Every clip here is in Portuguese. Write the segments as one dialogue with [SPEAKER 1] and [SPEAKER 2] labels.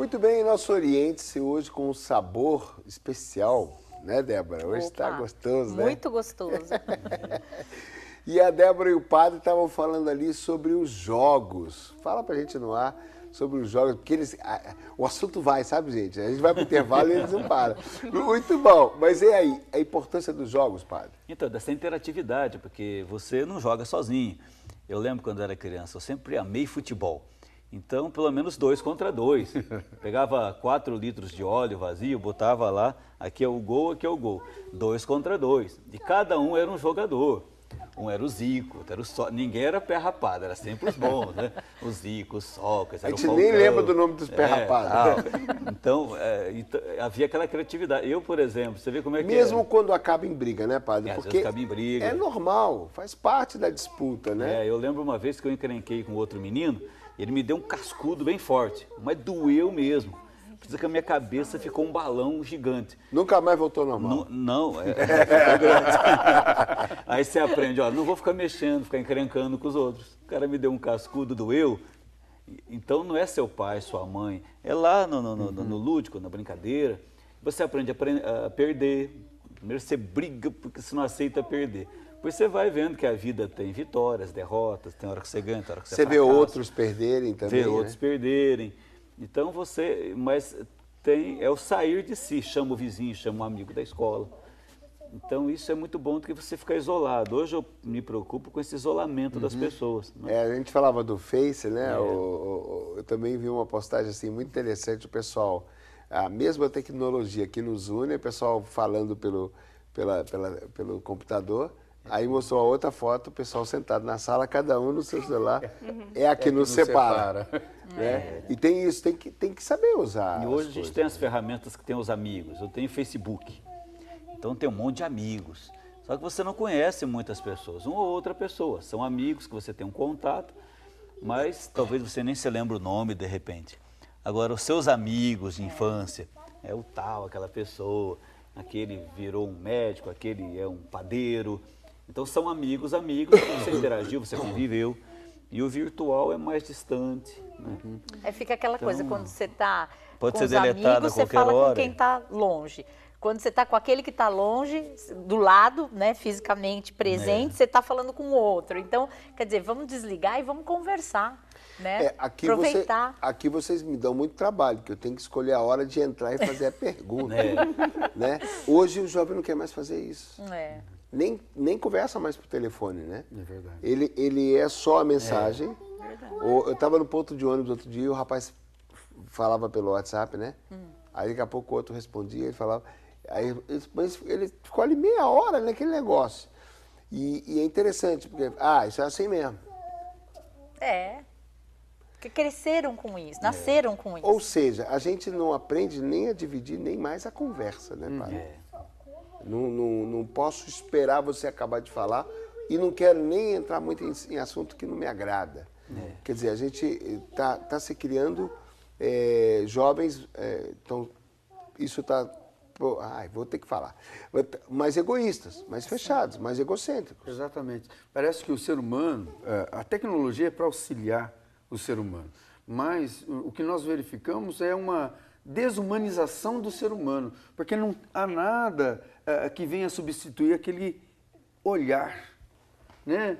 [SPEAKER 1] Muito bem, nosso Oriente-se hoje com um sabor especial, né, Débora? Hoje está gostoso, né?
[SPEAKER 2] Muito gostoso.
[SPEAKER 1] E a Débora e o padre estavam falando ali sobre os jogos. Fala pra gente no ar sobre os jogos, porque o assunto vai, sabe, gente? A gente vai pro intervalo e eles não param. Muito bom. Mas e aí, a importância dos jogos, padre?
[SPEAKER 3] Então, dessa interatividade, porque você não joga sozinho. Eu lembro quando eu era criança, eu sempre amei futebol. Então, pelo menos 2 contra 2. Pegava 4 litros de óleo vazio, botava lá, aqui é o gol, aqui é o gol. 2 contra 2. E cada um era um jogador. Um era o Zico, outro era o Sócrates. Ninguém era pé rapado, era sempre os bons, né? O Zico, o Sócrates,
[SPEAKER 1] a gente nem lembra do nome dos pé rapados.
[SPEAKER 3] Então, havia aquela criatividade. Eu, por exemplo, você vê como é que
[SPEAKER 1] mesmo quando acaba em briga, né, padre?
[SPEAKER 3] Porque acaba em briga.
[SPEAKER 1] É normal, faz parte da disputa, né?
[SPEAKER 3] Eu lembro uma vez que eu encrenquei com outro menino, ele me deu um cascudo bem forte, mas doeu mesmo. Precisa que a minha cabeça ficou um balão gigante.
[SPEAKER 1] Nunca mais voltou normal?
[SPEAKER 3] Não, ficou grande. Aí você aprende, ó, não vou ficar mexendo, ficar encrencando com os outros. O cara me deu um cascudo, doeu. Então não é seu pai, sua mãe, é lá no lúdico, na brincadeira. Você aprende a perder. Primeiro você briga porque você não aceita perder. Depois você vai vendo que a vida tem vitórias, derrotas, tem hora que você ganha, tem hora que você
[SPEAKER 1] vê outros perderem também,
[SPEAKER 3] vê outros perderem. Então mas é o sair de si, chama o vizinho, chama um amigo da escola. Então isso é muito bom do que você ficar isolado. Hoje eu me preocupo com esse isolamento das pessoas. Né?
[SPEAKER 1] A gente falava do Face, né? Eu também vi uma postagem assim muito interessante, o pessoal, a mesma tecnologia que nos une, o pessoal falando pelo computador. Aí mostrou a outra foto, o pessoal sentado na sala, cada um no seu celular. É a que nos separa. Né? E tem isso, tem que saber usar.
[SPEAKER 3] E hoje a gente tem as ferramentas que tem os amigos. Eu tenho Facebook. Então tem um monte de amigos. Só que você não conhece muitas pessoas, uma ou outra pessoa. São amigos que você tem um contato, mas talvez você nem se lembre o nome de repente. Agora, os seus amigos de infância, é o tal, aquela pessoa, aquele virou um médico, aquele é um padeiro. Então são amigos, você interagiu, você conviveu. E o virtual é mais distante. Né?
[SPEAKER 2] Fica aquela coisa, quando você está com
[SPEAKER 3] ser
[SPEAKER 2] os
[SPEAKER 3] deletado
[SPEAKER 2] amigos,
[SPEAKER 3] a
[SPEAKER 2] você
[SPEAKER 3] qualquer
[SPEAKER 2] fala
[SPEAKER 3] hora.
[SPEAKER 2] com quem está longe. Quando você está com aquele que está longe, do lado, né, fisicamente presente, você está falando com o outro. Então, quer dizer, vamos desligar e vamos conversar. Né? Aproveitar.
[SPEAKER 1] Aqui vocês me dão muito trabalho, porque eu tenho que escolher a hora de entrar e fazer a pergunta. Né? Hoje o jovem não quer mais fazer isso. Nem conversa mais por telefone, né?
[SPEAKER 4] É verdade.
[SPEAKER 1] Ele é só a mensagem. Eu estava no ponto de ônibus outro dia e o rapaz falava pelo WhatsApp, né? Aí daqui a pouco o outro respondia, ele falava. Aí, mas ele ficou ali meia hora naquele negócio. E é interessante, porque, isso é assim mesmo.
[SPEAKER 2] Porque cresceram com isso, nasceram com isso.
[SPEAKER 1] Ou seja, a gente não aprende nem a dividir, nem mais a conversa, né, padre? Não posso esperar você acabar de falar e não quero nem entrar muito em assunto que não me agrada. Quer dizer, a gente tá se criando jovens, então isso está... vou ter que falar. Mais egoístas, mais fechados, mais egocêntricos.
[SPEAKER 4] Exatamente. Parece que o ser humano, a tecnologia é para auxiliar o ser humano, mas o que nós verificamos é uma desumanização do ser humano, porque não há nada que venha substituir aquele olhar, né?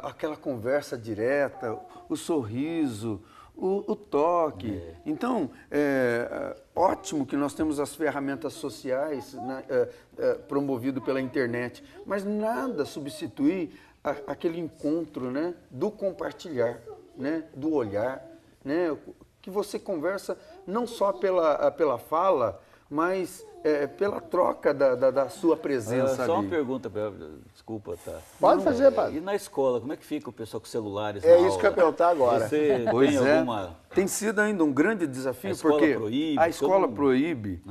[SPEAKER 4] Aquela conversa direta, o sorriso, o toque. Então, ótimo que nós temos as ferramentas sociais, né, promovido pela internet, mas nada substitui aquele encontro, né, do compartilhar, né, do olhar, né, que você conversa não só pela fala, mas pela troca da sua presença
[SPEAKER 3] Só
[SPEAKER 4] ali.
[SPEAKER 3] uma pergunta, desculpa, tá?
[SPEAKER 1] Pode fazer, padre.
[SPEAKER 3] E na escola, como é que fica o pessoal com celulares
[SPEAKER 1] É
[SPEAKER 3] na
[SPEAKER 1] isso que eu ia perguntar agora.
[SPEAKER 3] Você
[SPEAKER 4] Pois
[SPEAKER 3] tem
[SPEAKER 4] é,
[SPEAKER 3] alguma...
[SPEAKER 4] tem sido ainda um grande desafio,
[SPEAKER 3] A escola
[SPEAKER 4] porque
[SPEAKER 3] proíbe,
[SPEAKER 4] a escola
[SPEAKER 3] todo
[SPEAKER 4] proíbe,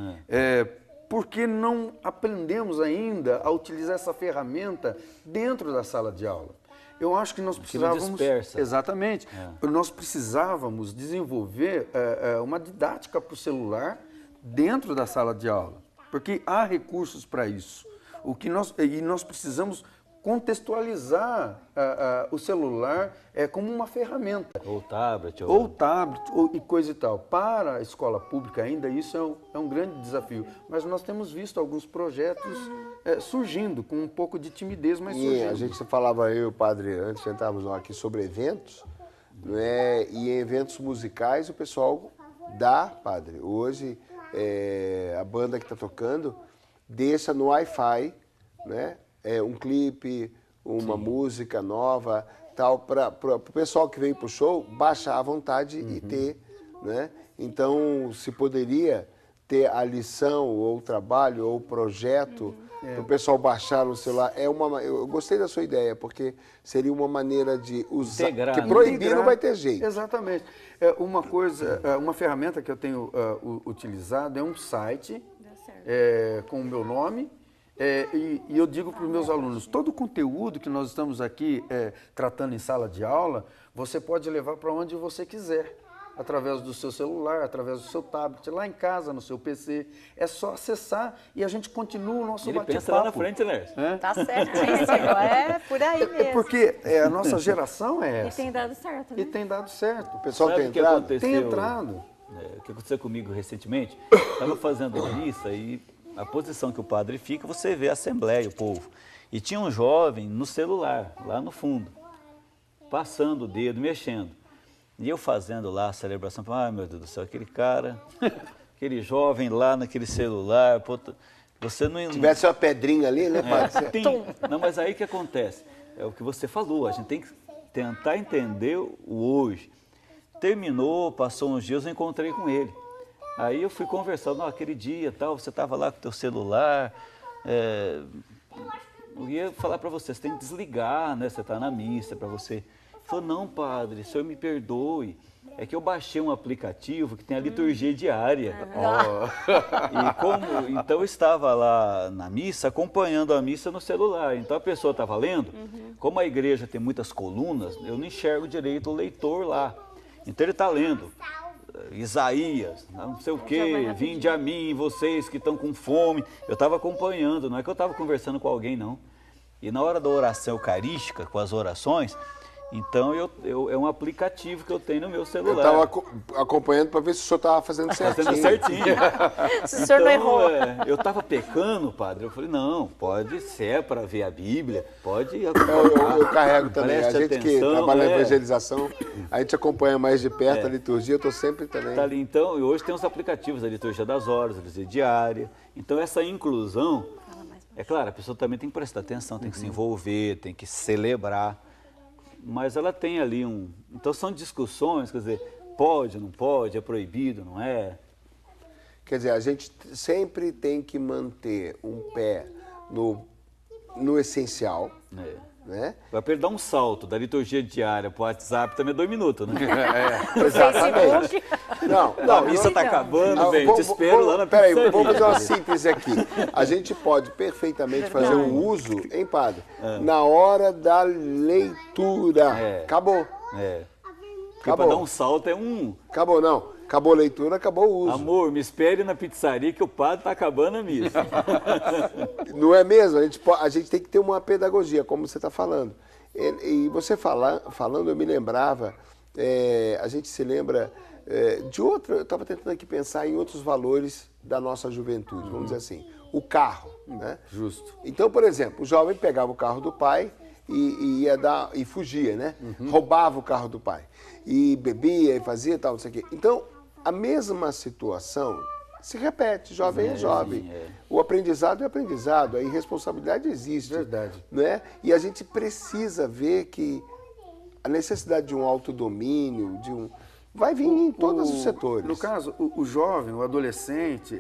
[SPEAKER 4] porque não aprendemos ainda a utilizar essa ferramenta dentro da sala de aula. Eu acho que nós precisávamos...
[SPEAKER 3] dispersa.
[SPEAKER 4] Exatamente. Nós precisávamos desenvolver uma didática para o celular dentro da sala de aula, porque há recursos para isso. E nós precisamos contextualizar o celular como uma ferramenta.
[SPEAKER 3] Ou tablet.
[SPEAKER 4] E coisa e tal. Para a escola pública ainda isso é um grande desafio. Mas nós temos visto alguns projetos surgindo, com um pouco de timidez, mas surgindo.
[SPEAKER 1] A gente falava, eu e o padre, antes de entrarmos aqui, sobre eventos, né? E em eventos musicais o pessoal dá, padre, hoje a banda que está tocando deixa no Wi-Fi, né? Um clipe, uma música nova, tal, para o pessoal que veio para o show baixar à vontade e ter, né? Então, se poderia ter a lição, ou o trabalho, ou o projeto, para o pessoal baixar no celular. Eu gostei da sua ideia, porque seria uma maneira de usar,
[SPEAKER 3] integrar,
[SPEAKER 1] que proibir não vai ter jeito.
[SPEAKER 4] Exatamente. Uma ferramenta que eu tenho utilizado é um site com o meu nome. E eu digo para os meus alunos, todo o conteúdo que nós estamos aqui tratando em sala de aula, você pode levar para onde você quiser, através do seu celular, através do seu tablet, lá em casa, no seu PC. É só acessar e a gente continua o nosso bate-papo.
[SPEAKER 3] Ele pensa lá na frente, Lércio.
[SPEAKER 2] Tá certíssimo, é por aí mesmo.
[SPEAKER 4] Porque a nossa geração é essa.
[SPEAKER 5] E tem dado certo, né?
[SPEAKER 4] E tem dado certo.
[SPEAKER 1] O pessoal
[SPEAKER 3] Sabe
[SPEAKER 1] tem
[SPEAKER 3] o que
[SPEAKER 1] entrado?
[SPEAKER 3] aconteceu?
[SPEAKER 4] Tem entrado.
[SPEAKER 3] O que aconteceu comigo recentemente? Estava fazendo missa e a posição que o padre fica, você vê a assembleia, o povo. E tinha um jovem no celular, lá no fundo, passando o dedo, mexendo. E eu fazendo lá a celebração, ai meu Deus do céu, aquele cara, aquele jovem lá naquele celular, pô, você não...
[SPEAKER 1] Se tivesse uma pedrinha ali, né, padre?
[SPEAKER 3] Não, mas aí o que acontece? É o que você falou, a gente tem que tentar entender o hoje. Terminou, passou uns dias, eu encontrei com ele. Aí eu fui conversando, aquele dia, tal, você estava lá com o teu celular, eu ia falar para você tem que desligar, né? Você está na missa, para você. Ele falou, não, padre, o senhor me perdoe, é que eu baixei um aplicativo que tem a liturgia diária. Então eu estava lá na missa, acompanhando a missa no celular, então a pessoa estava lendo, como a igreja tem muitas colunas, eu não enxergo direito o leitor lá, então ele está lendo. Isaías, não sei o que, vinde a mim, vocês que estão com fome. Eu estava acompanhando, não é que eu estava conversando com alguém, não. E na hora da oração eucarística, com as orações, então é um aplicativo que eu tenho no meu celular.
[SPEAKER 1] Eu estava acompanhando para ver se o senhor estava fazendo certinho.
[SPEAKER 3] Fazendo certinho.
[SPEAKER 2] Se o senhor não errou.
[SPEAKER 3] Eu estava pecando, padre. Eu falei, não, pode ser para ver a Bíblia, pode
[SPEAKER 1] eu carrego também. A gente que trabalha na evangelização, a gente acompanha mais de perto a liturgia, eu estou sempre também.
[SPEAKER 3] Tá ali, então, e hoje tem os aplicativos, a liturgia das horas, a liturgia diária. Então essa inclusão, é claro, a pessoa também tem que prestar atenção, tem que se envolver, tem que celebrar. Mas ela tem ali Então são discussões, quer dizer, pode, não pode, é proibido, não é?
[SPEAKER 1] Quer dizer, a gente sempre tem que manter um pé no essencial, né?
[SPEAKER 3] Vai perder um salto da liturgia diária para o WhatsApp também 2 minutos, né?
[SPEAKER 1] Exatamente. Não,
[SPEAKER 3] a missa está acabando, velho, te espero lá na pizzaria.
[SPEAKER 1] Peraí, vamos fazer uma síntese aqui. A gente pode perfeitamente fazer um uso, hein, padre? Na hora da leitura. Acabou.
[SPEAKER 3] Porque para dar um salto
[SPEAKER 1] Acabou, não. Acabou a leitura, acabou o uso.
[SPEAKER 3] Amor, me espere na pizzaria que o padre está acabando a missa.
[SPEAKER 1] Não é mesmo? A gente tem que ter uma pedagogia, como você está falando. E você falando, eu me lembrava, a gente se lembra de outra, eu estava tentando aqui pensar em outros valores da nossa juventude, vamos dizer assim. O carro, né?
[SPEAKER 4] Justo.
[SPEAKER 1] Então, por exemplo, o jovem pegava o carro do pai e fugia, né? Roubava o carro do pai. E bebia e fazia tal, não sei o quê. Então, a mesma situação se repete, jovem é jovem. O aprendizado é aprendizado, a irresponsabilidade existe.
[SPEAKER 4] Verdade.
[SPEAKER 1] Né? E a gente precisa ver que a necessidade de um autodomínio, vai vir em todos os setores.
[SPEAKER 4] No caso, o jovem, o adolescente,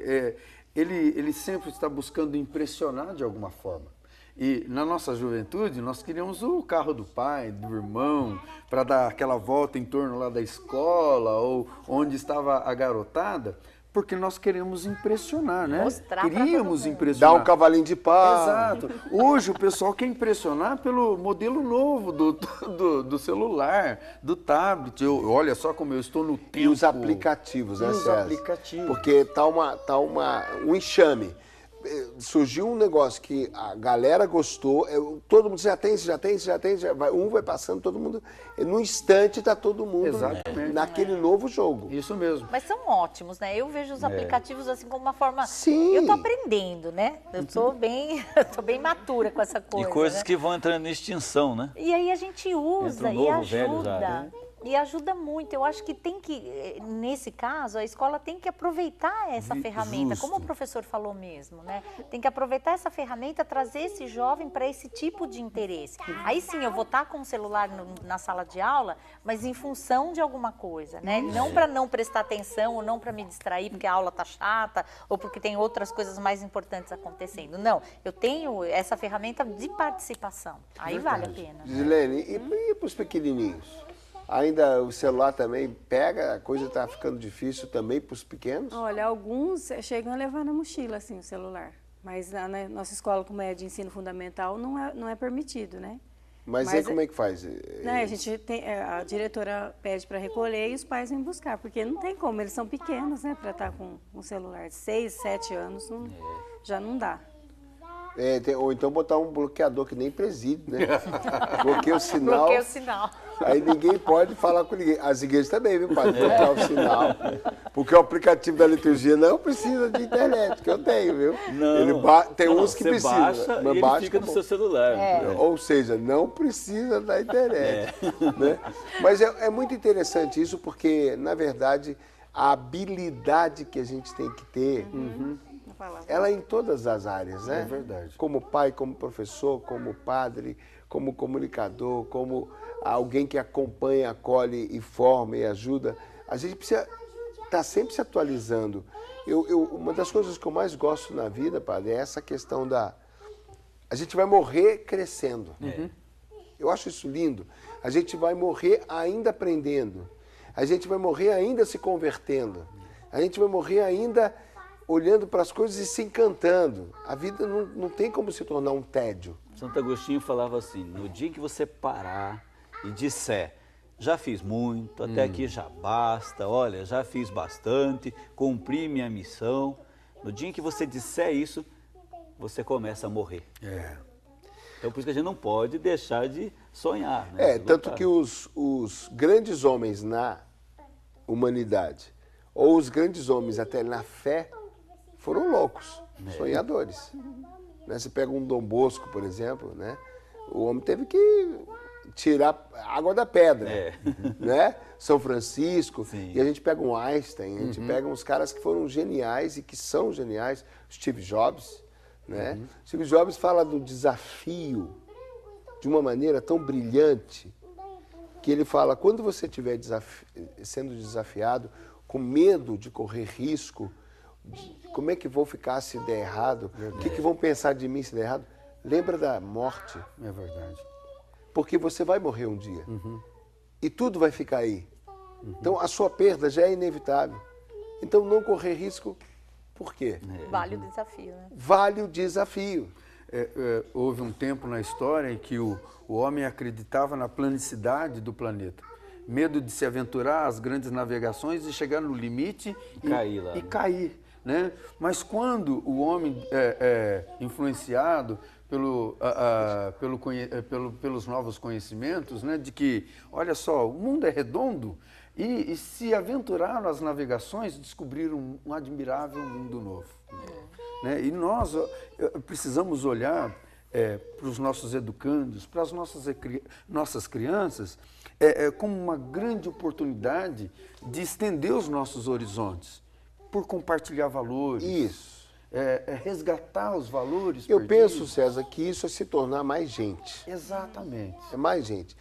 [SPEAKER 4] ele sempre está buscando impressionar de alguma forma. E na nossa juventude, nós queríamos o carro do pai, do irmão, para dar aquela volta em torno lá da escola ou onde estava a garotada, porque nós queremos impressionar, né?
[SPEAKER 2] Mostrar
[SPEAKER 4] Queríamos impressionar.
[SPEAKER 1] Dar um cavalinho de pau.
[SPEAKER 4] Exato. Hoje o pessoal quer impressionar pelo modelo novo do celular, do tablet. Olha só como eu estou no tempo.
[SPEAKER 1] E os aplicativos, né,
[SPEAKER 4] Os
[SPEAKER 1] César?
[SPEAKER 4] aplicativos.
[SPEAKER 1] Porque tá um enxame. surgiu um negócio que a galera gostou, todo mundo já tem, um vai passando, todo mundo, no instante está todo mundo naquele novo jogo.
[SPEAKER 4] Isso mesmo.
[SPEAKER 2] Mas são ótimos, né? Eu vejo os aplicativos assim como uma forma...
[SPEAKER 1] Sim.
[SPEAKER 2] Eu tô aprendendo, né? Eu tô bem matura com essa coisa.
[SPEAKER 3] E coisas
[SPEAKER 2] né?
[SPEAKER 3] que vão entrando em extinção, né?
[SPEAKER 2] E aí a gente usa
[SPEAKER 3] novo,
[SPEAKER 2] e ajuda.
[SPEAKER 3] velho já, né?
[SPEAKER 2] E ajuda muito. Eu acho que nesse caso, a escola tem que aproveitar essa ferramenta, como o professor falou mesmo, né? Tem que aproveitar essa ferramenta, trazer esse jovem para esse tipo de interesse. Aí sim, eu vou estar com o celular na sala de aula, mas em função de alguma coisa, né? Não para não prestar atenção ou não para me distrair porque a aula tá chata ou porque tem outras coisas mais importantes acontecendo. Não, eu tenho essa ferramenta de participação. Aí vale a pena.
[SPEAKER 1] Gislene, e para os pequenininhos? Ainda o celular também pega, a coisa está ficando difícil também para os pequenos?
[SPEAKER 5] Olha, alguns chegam a levar na mochila, assim, o celular. Mas na nossa escola, como é de ensino fundamental, não é permitido, né?
[SPEAKER 1] Mas aí como é que faz?
[SPEAKER 5] Né, a diretora pede para recolher e os pais vêm buscar, porque não tem como, eles são pequenos, né, para estar com um celular de 6, 7 anos, já não dá.
[SPEAKER 1] Ou então botar um bloqueador que nem presídio, né? Bloqueia o sinal.
[SPEAKER 2] Bloqueia o sinal.
[SPEAKER 1] Aí ninguém pode falar com ninguém. As igrejas também, viu, padre? Bloquear o sinal. Porque o aplicativo da liturgia não precisa de internet, que eu tenho, viu?
[SPEAKER 3] Não.
[SPEAKER 1] Tem uns que precisam.
[SPEAKER 3] Baixa,
[SPEAKER 1] mas
[SPEAKER 3] ele fica no seu celular.
[SPEAKER 1] Ou seja, não precisa da internet. Né? Mas é muito interessante isso, porque, na verdade, a habilidade que a gente tem que ter... Ela é em todas as áreas, né?
[SPEAKER 4] É verdade.
[SPEAKER 1] Como pai, como professor, como padre, como comunicador, como alguém que acompanha, acolhe e forma e ajuda. A gente precisa estar sempre se atualizando. Uma das coisas que eu mais gosto na vida, padre, é essa questão da... A gente vai morrer crescendo. Eu acho isso lindo. A gente vai morrer ainda aprendendo. A gente vai morrer ainda se convertendo. A gente vai morrer ainda... olhando para as coisas e se encantando. A vida não tem como se tornar um tédio.
[SPEAKER 3] Santo Agostinho falava assim, no dia que você parar e disser, já fiz muito, até aqui já basta, olha, já fiz bastante, cumpri minha missão. No dia em que você disser isso, você começa a morrer. Então, por isso que a gente não pode deixar de sonhar. Né?
[SPEAKER 1] Tanto que os grandes homens na humanidade, ou os grandes homens até na fé, foram loucos, sonhadores. Né? Você pega um Dom Bosco, por exemplo, né? O homem teve que tirar a água da pedra. Né? São Francisco, e a gente pega um Einstein, a gente pega uns caras que foram geniais e que são geniais, Steve Jobs. Né? Steve Jobs fala do desafio de uma maneira tão brilhante que ele fala, quando você estiver sendo desafiado, com medo de correr risco, como é que vou ficar se der errado? O que vão pensar de mim se der errado? Lembra da morte.
[SPEAKER 4] É verdade.
[SPEAKER 1] Porque você vai morrer um dia. E tudo vai ficar aí. Então a sua perda já é inevitável. Então não correr risco, por quê?
[SPEAKER 2] Vale o desafio, né?
[SPEAKER 1] Vale o desafio.
[SPEAKER 4] Houve um tempo na história em que o homem acreditava na planicidade do planeta. Medo de se aventurar às grandes navegações e chegar no limite e cair. Né? Mas quando o homem é influenciado pelos novos conhecimentos, né, de que, olha só, o mundo é redondo, e se aventuraram às navegações, descobriram um admirável mundo novo. Né? E nós precisamos olhar para os nossos educandos, para as nossas crianças, como uma grande oportunidade de estender os nossos horizontes, por compartilhar valores.
[SPEAKER 1] Isso.
[SPEAKER 4] Resgatar os valores
[SPEAKER 1] Eu
[SPEAKER 4] perdidos.
[SPEAKER 1] penso, César, que isso é se tornar mais gente.
[SPEAKER 4] Exatamente.
[SPEAKER 1] É mais gente.